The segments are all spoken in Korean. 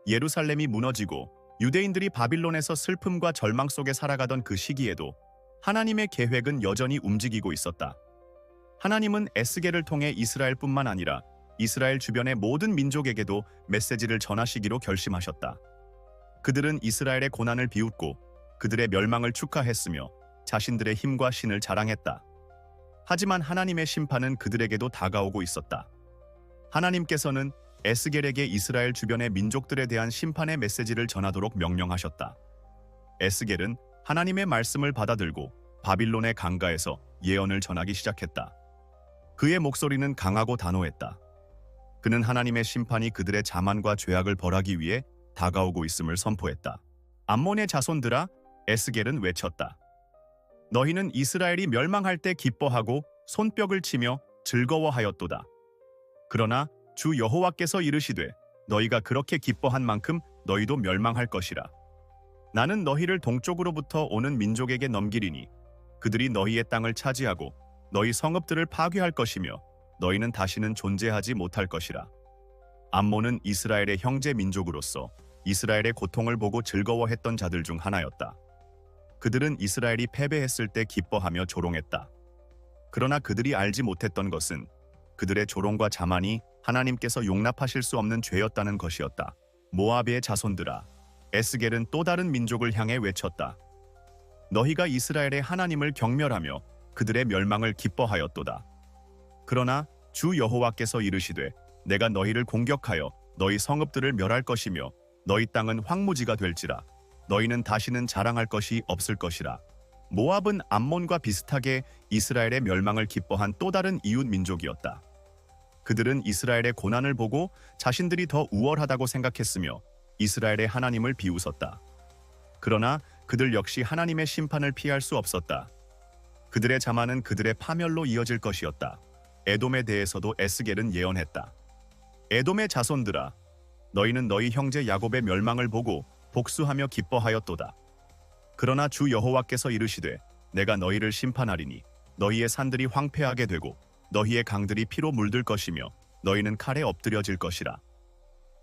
예루살렘이 무너지고 유대인들이 바빌론에서 슬픔과 절망 속에 살아가던 그 시기에도 하나님의 계획은 여전히 움직이고 있었다. 하나님은 에스겔을 통해 이스라엘뿐만 아니라 이스라엘 주변의 모든 민족에게도 메시지를 전하시기로 결심하셨다. 그들은 이스라엘의 고난을 비웃고 그들의 멸망을 축하했으며 자신들의 힘과 신을 자랑했다. 하지만 하나님의 심판은 그들에게도 다가오고 있었다. 하나님께서는 에스겔에게 이스라엘 주변의 민족들에 대한 심판의 메시지를 전하도록 명령하셨다. 에스겔은 하나님의 말씀을 받아들고 바빌론의 강가에서 예언을 전하기 시작했다. 그의 목소리는 강하고 단호했다. 그는 하나님의 심판이 그들의 자만과 죄악을 벌하기 위해 다가오고 있음을 선포했다. 암몬의 자손들아, 에스겔은 외쳤다. 너희는 이스라엘이 멸망할 때 기뻐하고 손뼉을 치며 즐거워하였도다. 그러나 주 여호와께서 이르시되 너희가 그렇게 기뻐한 만큼 너희도 멸망할 것이라. 나는 너희를 동쪽으로부터 오는 민족에게 넘기리니 그들이 너희의 땅을 차지하고 너희 성읍들을 파괴할 것이며 너희는 다시는 존재하지 못할 것이라. 암몬은 이스라엘의 형제 민족으로서 이스라엘의 고통을 보고 즐거워했던 자들 중 하나였다. 그들은 이스라엘이 패배했을 때 기뻐하며 조롱했다. 그러나 그들이 알지 못했던 것은 그들의 조롱과 자만이 하나님께서 용납하실 수 없는 죄였다는 것이었다. 모압의 자손들아, 에스겔은 또 다른 민족을 향해 외쳤다. 너희가 이스라엘의 하나님을 경멸하며 그들의 멸망을 기뻐하였도다. 그러나 주 여호와께서 이르시되 내가 너희를 공격하여 너희 성읍들을 멸할 것이며 너희 땅은 황무지가 될지라. 너희는 다시는 자랑할 것이 없을 것이라. 모압은 암몬과 비슷하게 이스라엘의 멸망을 기뻐한 또 다른 이웃 민족이었다. 그들은 이스라엘의 고난을 보고 자신들이 더 우월하다고 생각했으며 이스라엘의 하나님을 비웃었다. 그러나 그들 역시 하나님의 심판을 피할 수 없었다. 그들의 자만은 그들의 파멸로 이어질 것이었다. 에돔에 대해서도 에스겔은 예언했다. 에돔의 자손들아, 너희는 너희 형제 야곱의 멸망을 보고 복수하며 기뻐하였도다. 그러나 주 여호와께서 이르시되 내가 너희를 심판하리니 너희의 산들이 황폐하게 되고 너희의 강들이 피로 물들 것이며 너희는 칼에 엎드려질 것이라.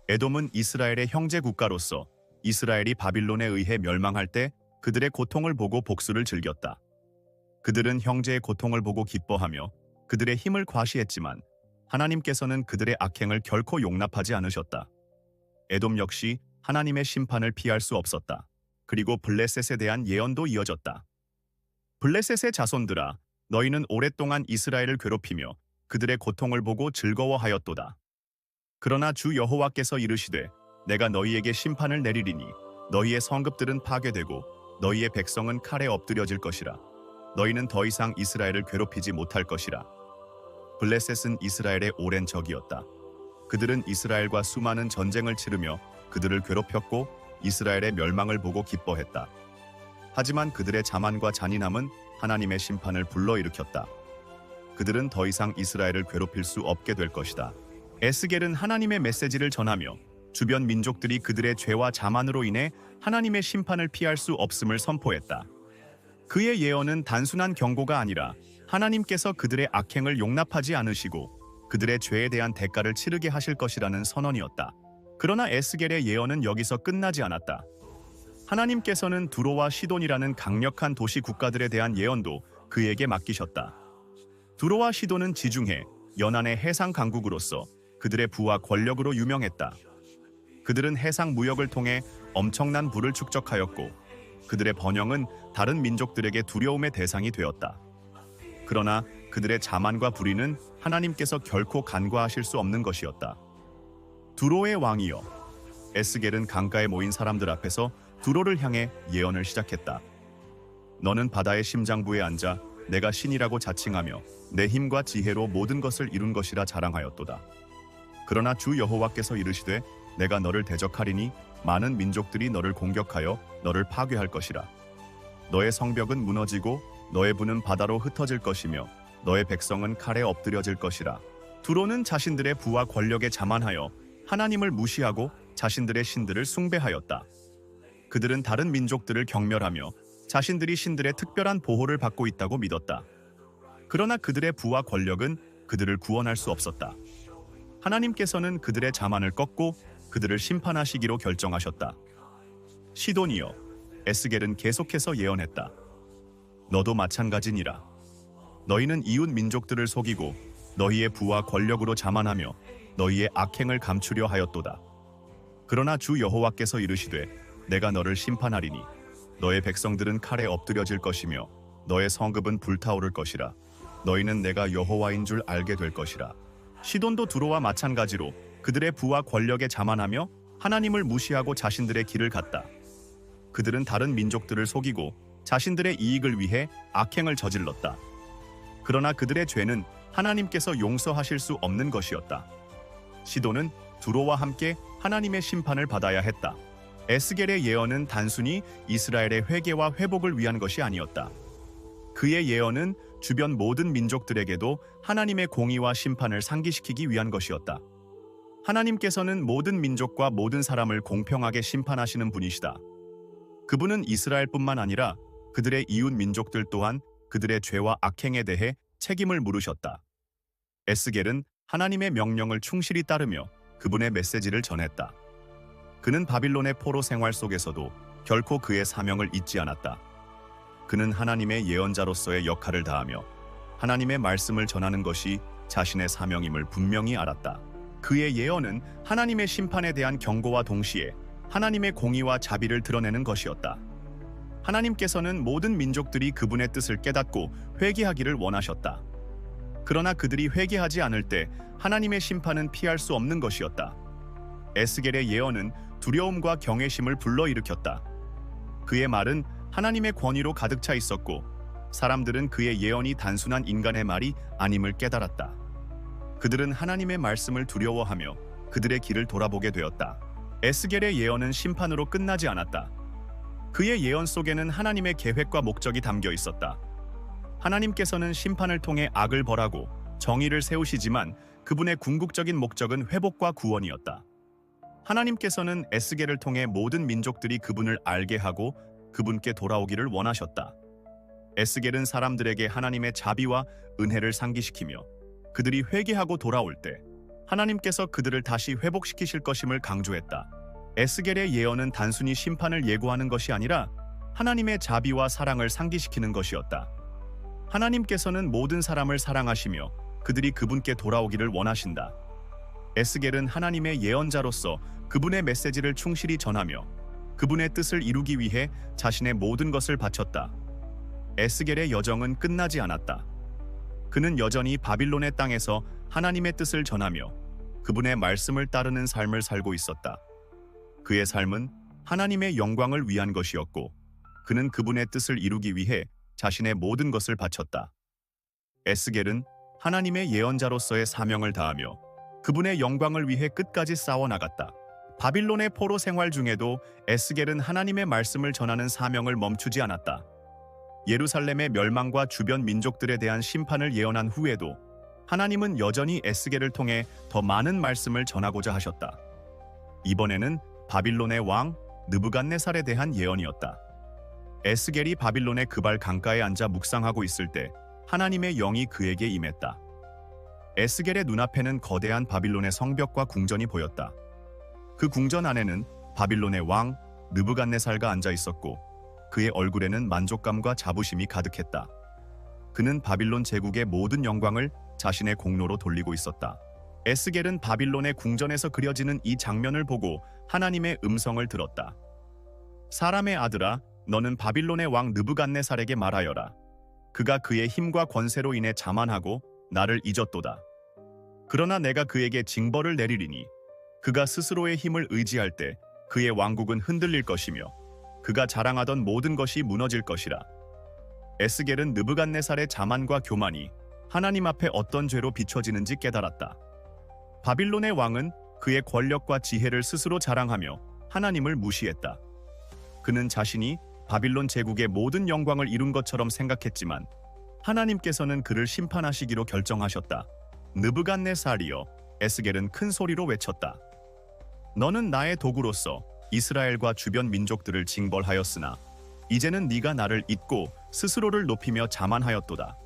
에돔은 이스라엘의 형제 국가로서 이스라엘이 바빌론에 의해 멸망할 때 그들의 고통을 보고 복수를 즐겼다. 그들은 형제의 고통을 보고 기뻐하며 그들의 힘을 과시했지만 하나님께서는 그들의 악행을 결코 용납하지 않으셨다. 에돔 역시 하나님의 심판을 피할 수 없었다. 그리고 블레셋에 대한 예언도 이어졌다. 블레셋의 자손들아, 너희는 오랫동안 이스라엘을 괴롭히며 그들의 고통을 보고 즐거워하였도다. 그러나 주 여호와께서 이르시되 내가 너희에게 심판을 내리리니 너희의 성읍들은 파괴되고 너희의 백성은 칼에 엎드려질 것이라. 너희는 더 이상 이스라엘을 괴롭히지 못할 것이라. 블레셋은 이스라엘의 오랜 적이었다. 그들은 이스라엘과 수많은 전쟁을 치르며 그들을 괴롭혔고 이스라엘의 멸망을 보고 기뻐했다. 하지만 그들의 자만과 잔인함은 하나님의 심판을 불러일으켰다. 그들은 더 이상 이스라엘을 괴롭힐 수 없게 될 것이다. 에스겔은 하나님의 메시지를 전하며 주변 민족들이 그들의 죄와 자만으로 인해 하나님의 심판을 피할 수 없음을 선포했다. 그의 예언은 단순한 경고가 아니라 하나님께서 그들의 악행을 용납하지 않으시고 그들의 죄에 대한 대가를 치르게 하실 것이라는 선언이었다. 그러나 에스겔의 예언은 여기서 끝나지 않았다. 하나님께서는 두로와 시돈이라는 강력한 도시 국가들에 대한 예언도 그에게 맡기셨다. 두로와 시돈은 지중해, 연안의 해상 강국으로서 그들의 부와 권력으로 유명했다. 그들은 해상 무역을 통해 엄청난 부를 축적하였고 그들의 번영은 다른 민족들에게 두려움의 대상이 되었다. 그러나 그들의 자만과 불의는 하나님께서 결코 간과하실 수 없는 것이었다. 두로의 왕이여, 에스겔은 강가에 모인 사람들 앞에서 두로를 향해 예언을 시작했다. 너는 바다의 심장부에 앉아 내가 신이라고 자칭하며 내 힘과 지혜로 모든 것을 이룬 것이라 자랑하였도다. 그러나 주 여호와께서 이르시되 내가 너를 대적하리니 많은 민족들이 너를 공격하여 너를 파괴할 것이라. 너의 성벽은 무너지고 너의 부는 바다로 흩어질 것이며 너의 백성은 칼에 엎드려질 것이라. 두로는 자신들의 부와 권력에 자만하여 하나님을 무시하고 자신들의 신들을 숭배하였다. 그들은 다른 민족들을 경멸하며 자신들이 신들의 특별한 보호를 받고 있다고 믿었다. 그러나 그들의 부와 권력은 그들을 구원할 수 없었다. 하나님께서는 그들의 자만을 꺾고 그들을 심판하시기로 결정하셨다. 시돈이여, 에스겔은 계속해서 예언했다. 너도 마찬가지니라. 너희는 이웃 민족들을 속이고 너희의 부와 권력으로 자만하며 너희의 악행을 감추려 하였도다. 그러나 주 여호와께서 이르시되 내가 너를 심판하리니 너의 백성들은 칼에 엎드려질 것이며 너의 성읍은 불타오를 것이라. 너희는 내가 여호와인 줄 알게 될 것이라. 시돈도 두로와 마찬가지로 그들의 부와 권력에 자만하며 하나님을 무시하고 자신들의 길을 갔다. 그들은 다른 민족들을 속이고 자신들의 이익을 위해 악행을 저질렀다. 그러나 그들의 죄는 하나님께서 용서하실 수 없는 것이었다. 시돈은 두로와 함께 하나님의 심판을 받아야 했다. 에스겔의 예언은 단순히 이스라엘의 회개와 회복을 위한 것이 아니었다. 그의 예언은 주변 모든 민족들에게도 하나님의 공의와 심판을 상기시키기 위한 것이었다. 하나님께서는 모든 민족과 모든 사람을 공평하게 심판하시는 분이시다. 그분은 이스라엘뿐만 아니라 그들의 이웃 민족들 또한 그들의 죄와 악행에 대해 책임을 물으셨다. 에스겔은 하나님의 명령을 충실히 따르며 그분의 메시지를 전했다. 그는 바빌론의 포로 생활 속에서도 결코 그의 사명을 잊지 않았다. 그는 하나님의 예언자로서의 역할을 다하며 하나님의 말씀을 전하는 것이 자신의 사명임을 분명히 알았다. 그의 예언은 하나님의 심판에 대한 경고와 동시에 하나님의 공의와 자비를 드러내는 것이었다. 하나님께서는 모든 민족들이 그분의 뜻을 깨닫고 회개하기를 원하셨다. 그러나 그들이 회개하지 않을 때 하나님의 심판은 피할 수 없는 것이었다. 에스겔의 예언은 두려움과 경외심을 불러일으켰다. 그의 말은 하나님의 권위로 가득 차 있었고 사람들은 그의 예언이 단순한 인간의 말이 아님을 깨달았다. 그들은 하나님의 말씀을 두려워하며 그들의 길을 돌아보게 되었다. 에스겔의 예언은 심판으로 끝나지 않았다. 그의 예언 속에는 하나님의 계획과 목적이 담겨 있었다. 하나님께서는 심판을 통해 악을 벌하고 정의를 세우시지만 그분의 궁극적인 목적은 회복과 구원이었다. 하나님께서는 에스겔을 통해 모든 민족들이 그분을 알게 하고 그분께 돌아오기를 원하셨다. 에스겔은 사람들에게 하나님의 자비와 은혜를 상기시키며 그들이 회개하고 돌아올 때 하나님께서 그들을 다시 회복시키실 것임을 강조했다. 에스겔의 예언은 단순히 심판을 예고하는 것이 아니라 하나님의 자비와 사랑을 상기시키는 것이었다. 하나님께서는 모든 사람을 사랑하시며 그들이 그분께 돌아오기를 원하신다. 에스겔은 하나님의 예언자로서 그분의 메시지를 충실히 전하며 그분의 뜻을 이루기 위해 자신의 모든 것을 바쳤다. 에스겔의 여정은 끝나지 않았다. 그는 여전히 바빌론의 땅에서 하나님의 뜻을 전하며 그분의 말씀을 따르는 삶을 살고 있었다. 그의 삶은 하나님의 영광을 위한 것이었고 그는 그분의 뜻을 이루기 위해 자신의 모든 것을 바쳤다. 에스겔은 하나님의 예언자로서의 사명을 다하며 그분의 영광을 위해 끝까지 싸워나갔다. 바빌론의 포로 생활 중에도 에스겔은 하나님의 말씀을 전하는 사명을 멈추지 않았다. 예루살렘의 멸망과 주변 민족들에 대한 심판을 예언한 후에도 하나님은 여전히 에스겔을 통해 더 많은 말씀을 전하고자 하셨다. 이번에는 바빌론의 왕 느부갓네살에 대한 예언이었다. 에스겔이 바빌론의 그발 강가에 앉아 묵상하고 있을 때 하나님의 영이 그에게 임했다. 에스겔의 눈앞에는 거대한 바빌론의 성벽과 궁전이 보였다. 그 궁전 안에는 바빌론의 왕 느부갓네살가 앉아 있었고 그의 얼굴에는 만족감과 자부심이 가득했다. 그는 바빌론 제국의 모든 영광을 자신의 공로로 돌리고 있었다. 에스겔은 바빌론의 궁전에서 그려지는 이 장면을 보고 하나님의 음성을 들었다. 사람의 아들아, 너는 바빌론의 왕 느부갓네살에게 말하여라. 그가 그의 힘과 권세로 인해 자만하고 나를 잊었도다. 그러나 내가 그에게 징벌을 내리리니 그가 스스로의 힘을 의지할 때 그의 왕국은 흔들릴 것이며 그가 자랑하던 모든 것이 무너질 것이라. 에스겔은 느부갓네살의 자만과 교만이 하나님 앞에 어떤 죄로 비춰지는지 깨달았다. 바빌론의 왕은 그의 권력과 지혜를 스스로 자랑하며 하나님을 무시했다. 그는 자신이 바빌론 제국의 모든 영광을 이룬 것처럼 생각했지만 하나님께서는 그를 심판하시기로 결정하셨다. 느부갓네살이여, 에스겔은 큰 소리로 외쳤다. 너는 나의 도구로서 이스라엘과 주변 민족들을 징벌하였으나 이제는 네가 나를 잊고 스스로를 높이며 자만하였도다.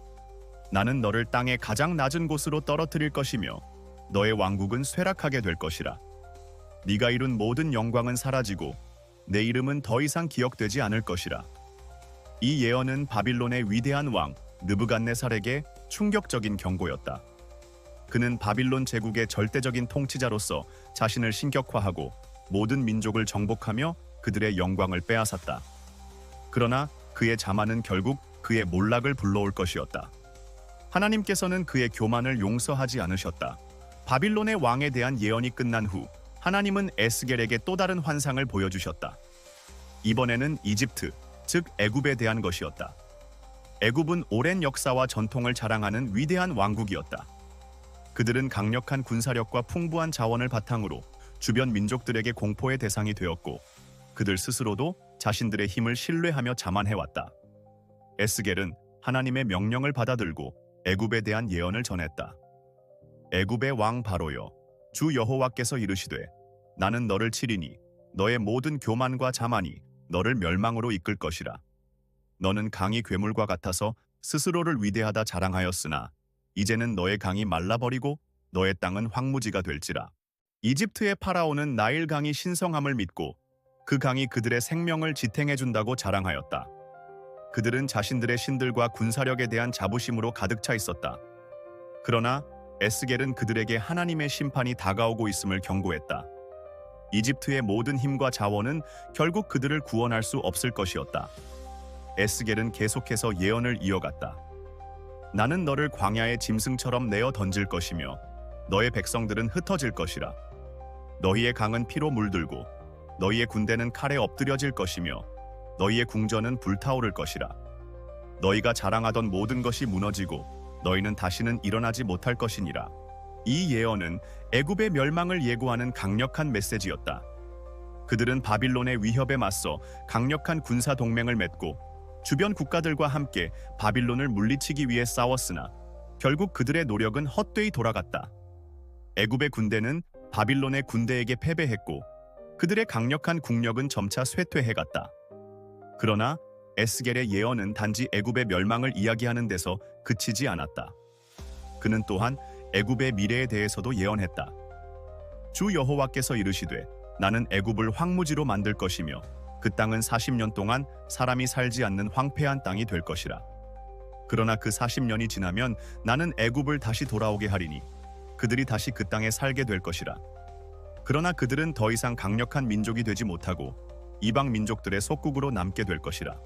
나는 너를 땅의 가장 낮은 곳으로 떨어뜨릴 것이며 너의 왕국은 쇠락하게 될 것이라. 네가 이룬 모든 영광은 사라지고 내 이름은 더 이상 기억되지 않을 것이라. 이 예언은 바빌론의 위대한 왕 느부갓네살에게 충격적인 경고였다. 그는 바빌론 제국의 절대적인 통치자로서 자신을 신격화하고 모든 민족을 정복하며 그들의 영광을 빼앗았다. 그러나 그의 자만은 결국 그의 몰락을 불러올 것이었다. 하나님께서는 그의 교만을 용서하지 않으셨다. 바빌론의 왕에 대한 예언이 끝난 후 하나님은 에스겔에게 또 다른 환상을 보여주셨다. 이번에는 이집트, 즉 애굽에 대한 것이었다. 애굽은 오랜 역사와 전통을 자랑하는 위대한 왕국이었다. 그들은 강력한 군사력과 풍부한 자원을 바탕으로 주변 민족들에게 공포의 대상이 되었고 그들 스스로도 자신들의 힘을 신뢰하며 자만해왔다. 에스겔은 하나님의 명령을 받아들고 애굽에 대한 예언을 전했다. 애굽의 왕 바로여, 주 여호와께서 이르시되 나는 너를 치리니 너의 모든 교만과 자만이 너를 멸망으로 이끌 것이라. 너는 강이 괴물과 같아서 스스로를 위대하다 자랑하였으나 이제는 너의 강이 말라버리고 너의 땅은 황무지가 될지라. 이집트의 파라오는 나일 강이 신성함을 믿고 그 강이 그들의 생명을 지탱해준다고 자랑하였다. 그들은 자신들의 신들과 군사력에 대한 자부심으로 가득 차 있었다. 그러나 에스겔은 그들에게 하나님의 심판이 다가오고 있음을 경고했다. 이집트의 모든 힘과 자원은 결국 그들을 구원할 수 없을 것이었다. 에스겔은 계속해서 예언을 이어갔다. 나는 너를 광야의 짐승처럼 내어 던질 것이며 너의 백성들은 흩어질 것이라. 너희의 강은 피로 물들고 너희의 군대는 칼에 엎드려질 것이며 너희의 궁전은 불타오를 것이라. 너희가 자랑하던 모든 것이 무너지고 너희는 다시는 일어나지 못할 것이니라. 이 예언은 애굽의 멸망을 예고하는 강력한 메시지였다. 그들은 바빌론의 위협에 맞서 강력한 군사 동맹을 맺고 주변 국가들과 함께 바빌론을 물리치기 위해 싸웠으나 결국 그들의 노력은 헛되이 돌아갔다. 애굽의 군대는 바빌론의 군대에게 패배했고 그들의 강력한 국력은 점차 쇠퇴해갔다. 그러나 에스겔의 예언은 단지 애굽의 멸망을 이야기하는 데서 그치지 않았다. 그는 또한 애굽의 미래에 대해서도 예언했다. 주 여호와께서 이르시되 나는 애굽을 황무지로 만들 것이며 그 땅은 40년 동안 사람이 살지 않는 황폐한 땅이 될 것이라. 그러나 그 40년이 지나면 나는 애굽을 다시 돌아오게 하리니 그들이 다시 그 땅에 살게 될 것이라. 그러나 그들은 더 이상 강력한 민족이 되지 못하고 이방 민족들의 속국으로 남게 될 것이라.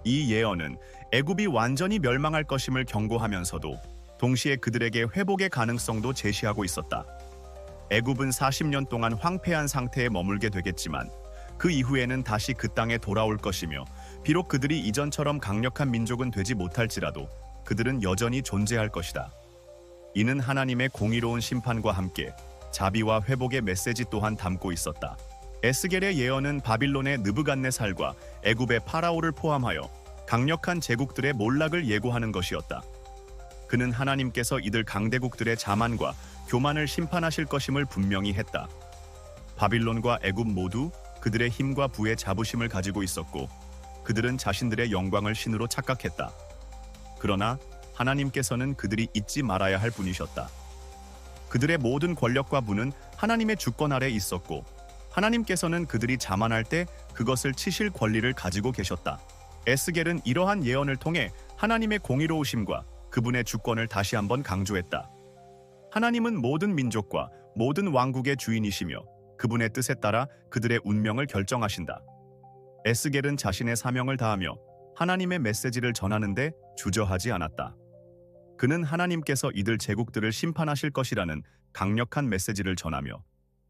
이 예언은 애굽이 완전히 멸망할 것임을 경고하면서도 동시에 그들에게 회복의 가능성도 제시하고 있었다. 애굽은 40년 동안 황폐한 상태에 머물게 되겠지만 그 이후에는 다시 그 땅에 돌아올 것이며 비록 그들이 이전처럼 강력한 민족은 되지 못할지라도 그들은 여전히 존재할 것이다. 이는 하나님의 공의로운 심판과 함께 자비와 회복의 메시지 또한 담고 있었다. 에스겔의 예언은 바빌론의 느부갓네살과 애굽의 파라오를 포함하여 강력한 제국들의 몰락을 예고하는 것이었다. 그는 하나님께서 이들 강대국들의 자만과 교만을 심판하실 것임을 분명히 했다. 바빌론과 애굽 모두 그들의 힘과 부의 자부심을 가지고 있었고 그들은 자신들의 영광을 신으로 착각했다. 그러나 하나님께서는 그들이 잊지 말아야 할 분이셨다. 그들의 모든 권력과 부는 하나님의 주권 아래 있었고 하나님께서는 그들이 자만할 때 그것을 치실 권리를 가지고 계셨다. 에스겔은 이러한 예언을 통해 하나님의 공의로우심과 그분의 주권을 다시 한번 강조했다. 하나님은 모든 민족과 모든 왕국의 주인이시며 그분의 뜻에 따라 그들의 운명을 결정하신다. 에스겔은 자신의 사명을 다하며 하나님의 메시지를 전하는데 주저하지 않았다. 그는 하나님께서 이들 제국들을 심판하실 것이라는 강력한 메시지를 전하며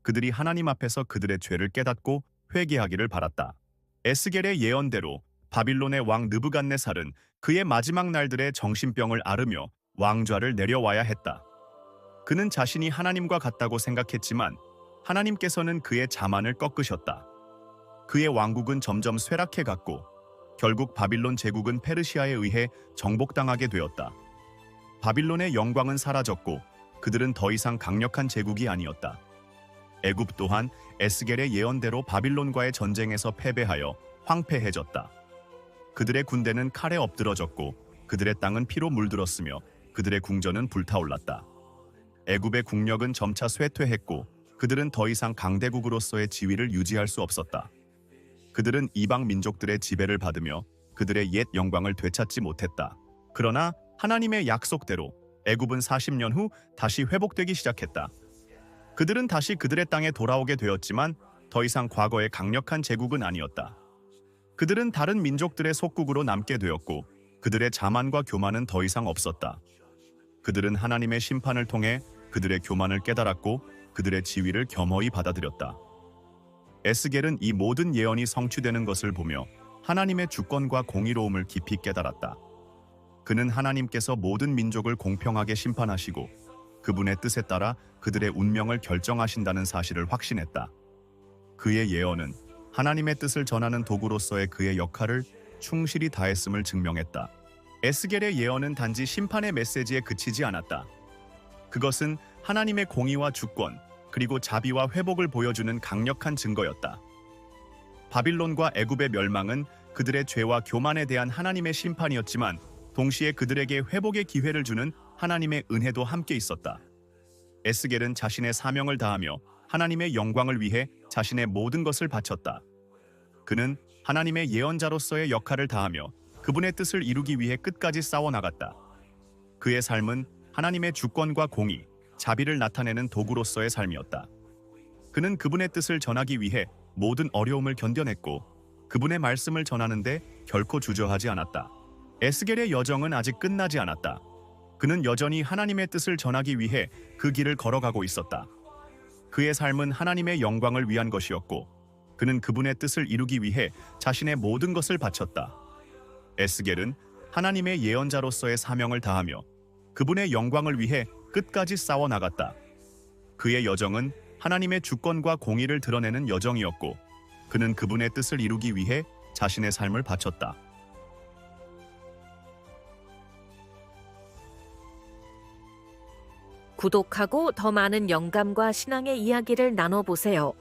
그들이 하나님 앞에서 그들의 죄를 깨닫고 회개하기를 바랐다. 에스겔의 예언대로 바빌론의 왕 느부갓네살은 그의 마지막 날들의 정신병을 앓으며 왕좌를 내려와야 했다. 그는 자신이 하나님과 같다고 생각했지만 하나님께서는 그의 자만을 꺾으셨다. 그의 왕국은 점점 쇠락해갔고 결국 바빌론 제국은 페르시아에 의해 정복당하게 되었다. 바빌론의 영광은 사라졌고 그들은 더 이상 강력한 제국이 아니었다. 애굽 또한 에스겔의 예언대로 바빌론과의 전쟁에서 패배하여 황폐해졌다. 그들의 군대는 칼에 엎드러졌고 그들의 땅은 피로 물들었으며 그들의 궁전은 불타올랐다. 애굽의 국력은 점차 쇠퇴했고 그들은 더 이상 강대국으로서의 지위를 유지할 수 없었다. 그들은 이방 민족들의 지배를 받으며 그들의 옛 영광을 되찾지 못했다. 그러나 하나님의 약속대로 애굽은 40년 후 다시 회복되기 시작했다. 그들은 다시 그들의 땅에 돌아오게 되었지만 더 이상 과거의 강력한 제국은 아니었다. 그들은 다른 민족들의 속국으로 남게 되었고 그들의 자만과 교만은 더 이상 없었다. 그들은 하나님의 심판을 통해 그들의 교만을 깨달았고 그들의 지위를 겸허히 받아들였다. 에스겔은 이 모든 예언이 성취되는 것을 보며 하나님의 주권과 공의로움을 깊이 깨달았다. 그는 하나님께서 모든 민족을 공평하게 심판하시고 그분의 뜻에 따라 그들의 운명을 결정하신다는 사실을 확신했다. 그의 예언은 하나님의 뜻을 전하는 도구로서의 그의 역할을 충실히 다했음을 증명했다. 에스겔의 예언은 단지 심판의 메시지에 그치지 않았다. 그것은 하나님의 공의와 주권, 그리고 자비와 회복을 보여주는 강력한 증거였다. 바빌론과 애굽의 멸망은 그들의 죄와 교만에 대한 하나님의 심판이었지만 동시에 그들에게 회복의 기회를 주는 하나님의 은혜도 함께 있었다. 에스겔은 자신의 사명을 다하며 하나님의 영광을 위해 자신의 모든 것을 바쳤다. 그는 하나님의 예언자로서의 역할을 다하며 그분의 뜻을 이루기 위해 끝까지 싸워나갔다. 그의 삶은 하나님의 주권과 공의, 자비를 나타내는 도구로서의 삶이었다. 그는 그분의 뜻을 전하기 위해 모든 어려움을 견뎌냈고 그분의 말씀을 전하는데 결코 주저하지 않았다. 에스겔의 여정은 아직 끝나지 않았다. 그는 여전히 하나님의 뜻을 전하기 위해 그 길을 걸어가고 있었다. 그의 삶은 하나님의 영광을 위한 것이었고 그는 그분의 뜻을 이루기 위해 자신의 모든 것을 바쳤다. 에스겔은 하나님의 예언자로서의 사명을 다하며 그분의 영광을 위해 끝까지 싸워나갔다. 그의 여정은 하나님의 주권과 공의를 드러내는 여정이었고 그는 그분의 뜻을 이루기 위해 자신의 삶을 바쳤다. 구독하고 더 많은 영감과 신앙의 이야기를 나눠보세요.